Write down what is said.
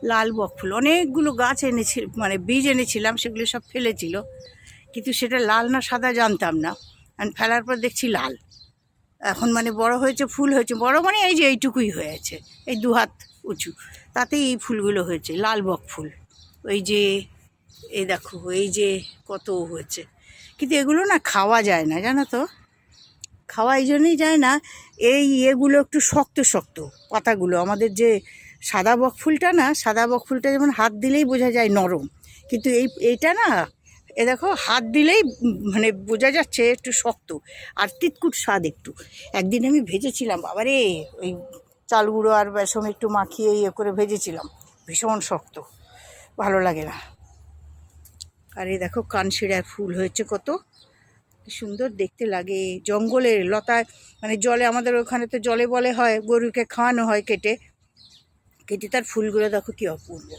লাল বকফুল অনেকগুলো গাছ এনেছি, মানে বীজ এনেছিলাম, সেগুলো সব ফেলেছিল, কিন্তু সেটা লাল না সাদা জানতাম না। আর ফেলার পর দেখছি লাল। এখন মানে বড় হয়েছে, ফুল হয়েছে, বড় মানে এই যে এইটুকুই হয়েছে, এই 2 হাত উঁচু, তাতেই এই ফুলগুলো হয়েছে, লাল বকফুল। ওই যে এই দেখো, এই যে কত হয়েছে, কিন্তু এগুলো না খাওয়া যায় না, জানো তো। খাওয়া এই জন্যই যায় না, এই এগুলো একটু শক্ত শক্ত পাতাগুলো। আমাদের যে সাদা বকফুলটা না, সাদা বকফুলটা যেমন হাত দিলেই বোঝা যায় নরম, কিন্তু এইটা না, এ দেখো হাত দিলেই মানে বোঝা যাচ্ছে একটু শক্ত, আর তিতকুট স্বাদ একটু। একদিন আমি ভেজেছিলাম, বাবারে, ওই চাল গুঁড়ো আর বেসন একটু মাখিয়ে ইয়ে করে ভেজেছিলাম, ভীষণ শক্ত, ভালো লাগে না। আর এই দেখো কানশিরায় ফুল হয়েছে কত, কি সুন্দর দেখতে লাগে, জঙ্গলের লতায়, মানে জলে, আমাদের ওখানে তো জলে বলে হয়, গরুকে খাওয়ানো হয় কেটে কেটে, তার ফুলগুলো দেখো কি অপূর্ব।